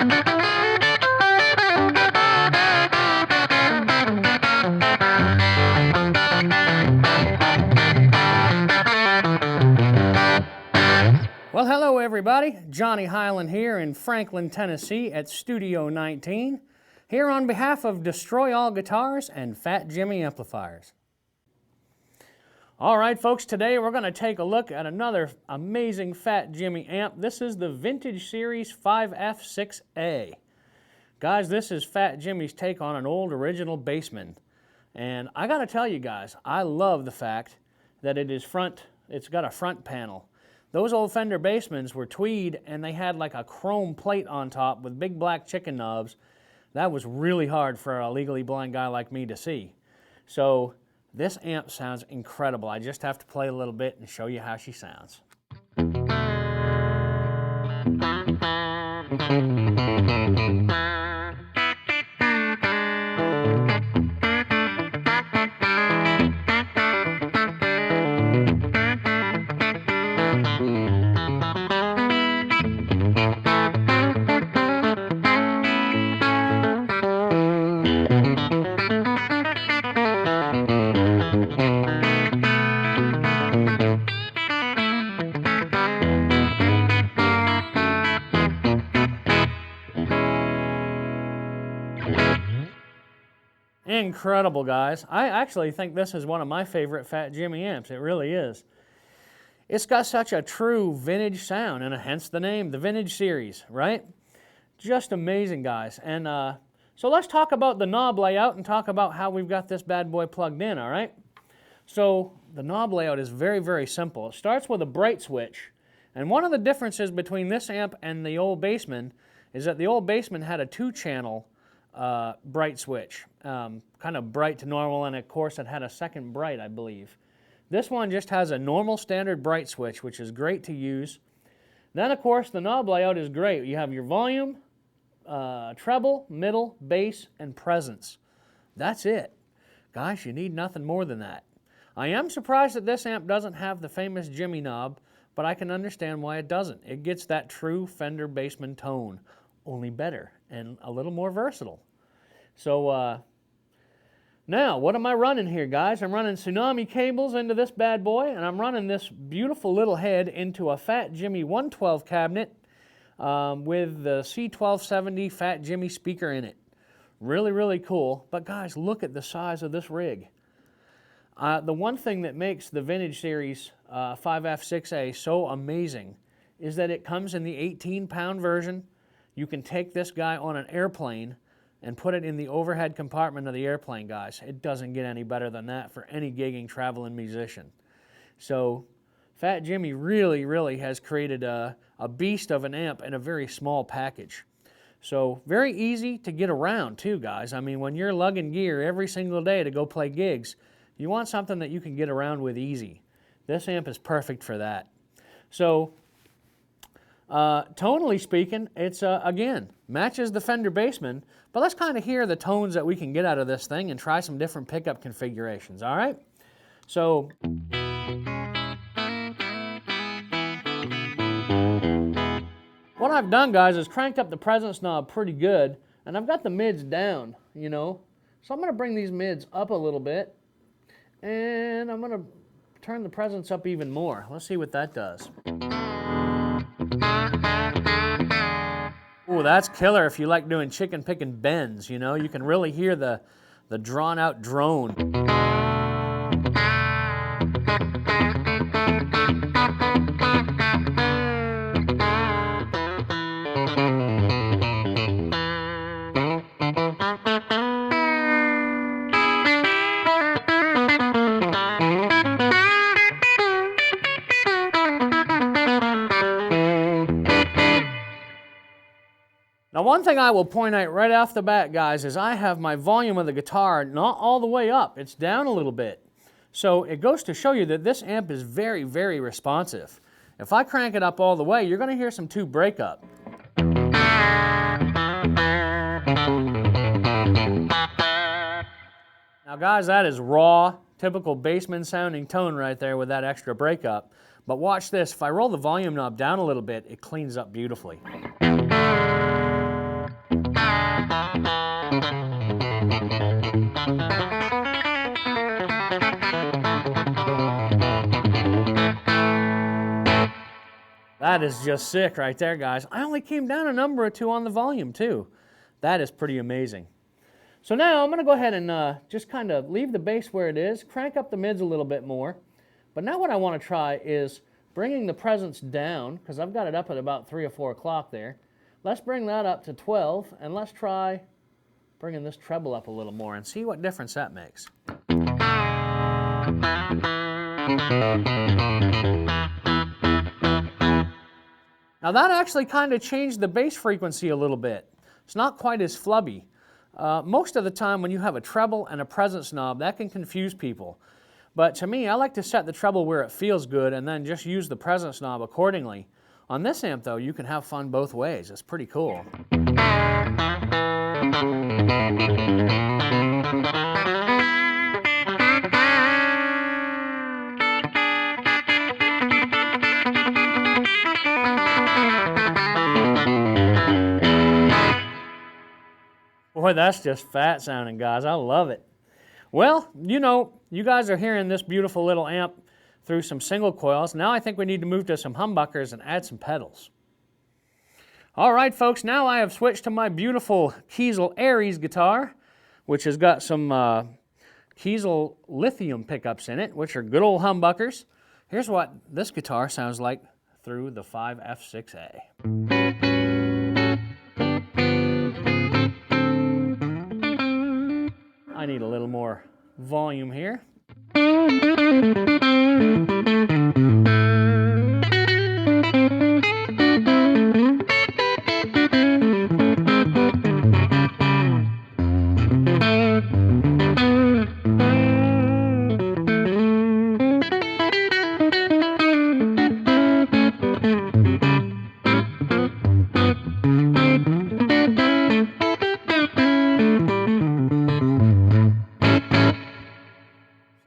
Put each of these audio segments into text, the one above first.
Well, hello everybody. Johnny Hiland here in Franklin, Tennessee at Studio 19, here on behalf of Destroy All Guitars and Fat Jimmy Amplifiers. All right, folks, today we're going to take a look at another amazing Fat Jimmy amp. This is the Vintage Series 5F6-A. Guys, this is Fat Jimmy's take on an old original Bassman. And I got to tell you guys, I love the fact that it's got a front panel. Those old Fender Bassmans were Tweed, and they had like a chrome plate on top with big black chicken knobs. That was really hard for a legally blind guy like me to see. So this amp sounds incredible. I just have to play a little bit and show you how she sounds. Incredible, guys. I actually think this is one of my favorite Fat Jimmy amps. It really is. It's got such a true vintage sound, and hence the name, the Vintage Series, right? Just amazing, guys. And so let's talk about the knob layout and talk about how we've got this bad boy plugged in, all right? So the knob layout is very, very simple. It starts with a bright switch. And one of the differences between this amp and the old Bassman is that the old Bassman had a 2-channel bright switch, kind of bright to normal, and of course it had a second bright, I believe. This one just has a normal standard bright switch, which is great to use. Then of course the knob layout is great. You have your volume, treble, middle, bass, and presence. That's it. Gosh, you need nothing more than that. I am surprised that this amp doesn't have the famous Jimmy knob, but I can understand why it doesn't. It gets that true Fender Bassman tone, only better and a little more versatile. So now, what am I running here, guys? I'm running tsunami cables into this bad boy, and I'm running this beautiful little head into a Fat Jimmy 112 cabinet with the C1270 Fat Jimmy speaker in it. Really, really cool. But guys, look at the size of this rig. The one thing that makes the Vintage Series 5F6-A so amazing is that it comes in the 18-pound version. You can take this guy on an airplane and put it in the overhead compartment of the airplane, guys. It doesn't get any better than that for any gigging, traveling musician. So Fat Jimmy really, really has created a beast of an amp in a very small package. So very easy to get around too, guys. I mean, when you're lugging gear every single day to go play gigs, you want something that you can get around with easy. This amp is perfect for that. So tonally speaking, it's, again, matches the Fender Bassman, but let's kind of hear the tones that we can get out of this thing and try some different pickup configurations, all right? So what I've done, guys, is cranked up the presence knob pretty good, and I've got the mids down, you know? So I'm going to bring these mids up a little bit, and I'm going to turn the presence up even more. Let's see what that does. Ooh, that's killer if you like doing chicken picking bends, you know? You can really hear the drawn out drone. Now, one thing I will point out right off the bat, guys, is I have my volume of the guitar not all the way up. It's down a little bit. So it goes to show you that this amp is very, very responsive. If I crank it up all the way, you're going to hear some tube breakup. Now, guys, that is raw, typical Bassman sounding tone right there with that extra breakup. But watch this. If I roll the volume knob down a little bit, it cleans up beautifully. That is just sick right there, guys. I only came down a number or two on the volume, too. That is pretty amazing. So now I'm going to go ahead and just kind of leave the bass where it is, crank up the mids a little bit more. But now what I want to try is bringing the presence down, because I've got it up at about 3 or 4 o'clock there. Let's bring that up to 12, and let's try bringing this treble up a little more and see what difference that makes. Now that actually kind of changed the bass frequency a little bit. It's not quite as flubby. Most of the time when you have a treble and a presence knob, that can confuse people. But to me, I like to set the treble where it feels good and then just use the presence knob accordingly. On this amp though, you can have fun both ways. It's pretty cool. Boy, that's just fat sounding, guys. I love it. Well, you know, you guys are hearing this beautiful little amp through some single coils. Now I think we need to move to some humbuckers and add some pedals. All right, folks, now I have switched to my beautiful Kiesel Aries guitar, which has got some Kiesel lithium pickups in it, which are good old humbuckers. Here's what this guitar sounds like through the 5F6-A. I need a little more volume here.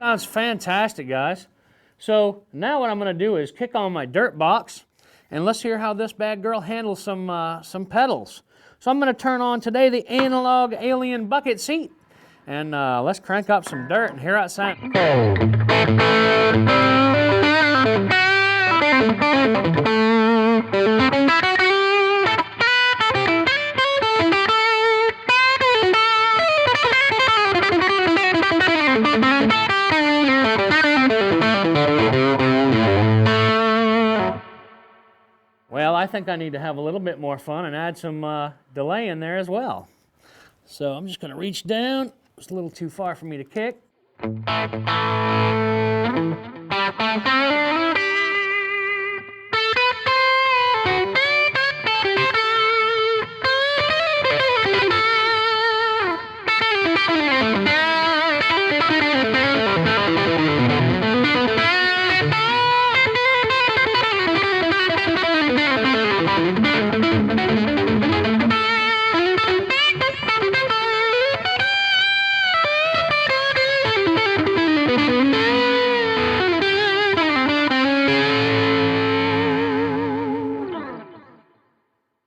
Sounds fantastic, guys. So now what I'm going to do is kick on my dirt box, and let's hear how this bad girl handles some pedals. So I'm going to turn on today the analog alien bucket seat, and let's crank up some dirt and hear how it sounds. Well, I think I need to have a little bit more fun and add some delay in there as well. So I'm just going to reach down. It's a little too far for me to kick.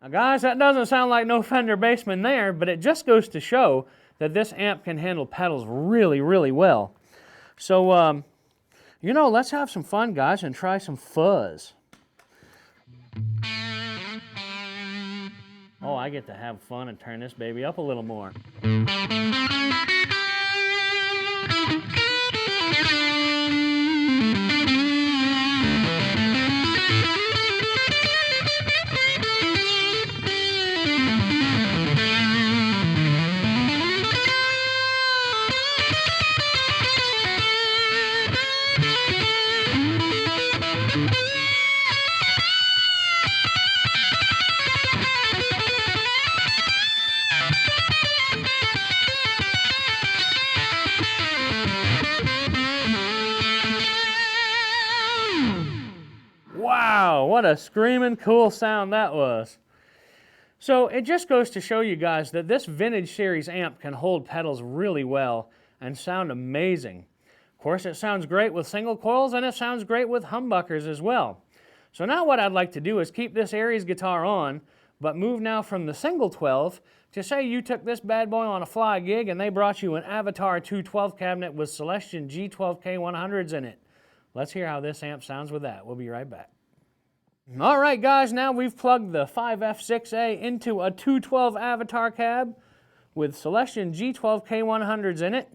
Guys, that doesn't sound like no Fender Bassman there, but it just goes to show that this amp can handle pedals really, really well. So, you know, let's have some fun, guys, and try some fuzz. Oh, I get to have fun and turn this baby up a little more. Wow, what a screaming cool sound that was. So it just goes to show you guys that this vintage series amp can hold pedals really well and sound amazing. Of course, it sounds great with single coils and it sounds great with humbuckers as well. So now what I'd like to do is keep this Aries guitar on, but move now from the single 12 to say you took this bad boy on a fly gig and they brought you an Avatar 212 cabinet with Celestion G12K 100s in it. Let's hear how this amp sounds with that. We'll be right back. All right, guys, now we've plugged the 5F6-A into a 212 Avatar cab with Celestion G12K100s in it.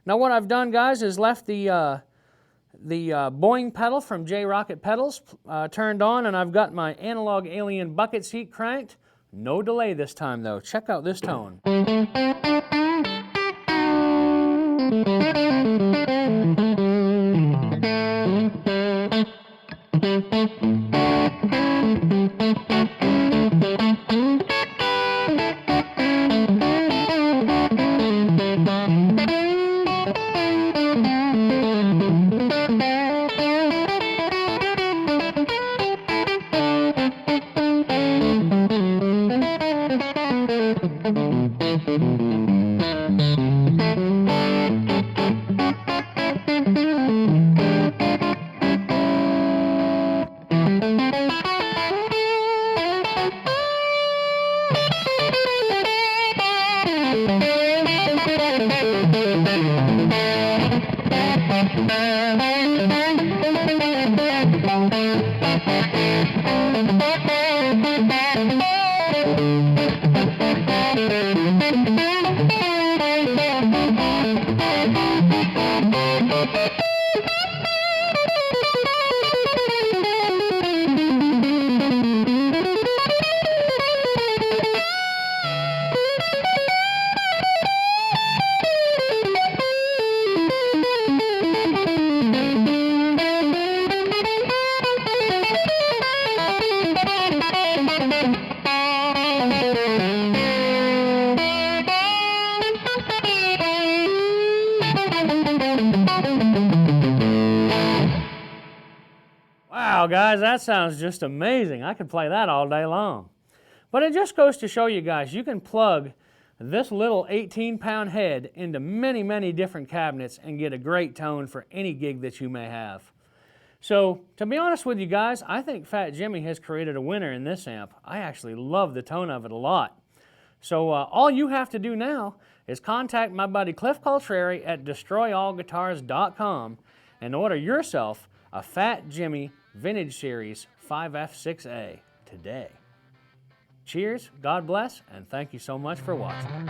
Now what I've done, guys, is left the Boeing pedal from J-Rocket Pedals turned on, and I've got my analog alien bucket seat cranked. No delay this time, though. Check out this tone. Wow, guys, that sounds just amazing. I could play that all day long. But it just goes to show you guys, you can plug this little 18-pound head into many, many different cabinets and get a great tone for any gig that you may have. So, to be honest with you guys, I think Fat Jimmy has created a winner in this amp. I actually love the tone of it a lot. So, all you have to do now is contact my buddy Cliff Coltrari at DestroyAllGuitars.com and order yourself a Fat Jimmy Vintage Series 5F6-A today. Cheers, God bless, and thank you so much for watching.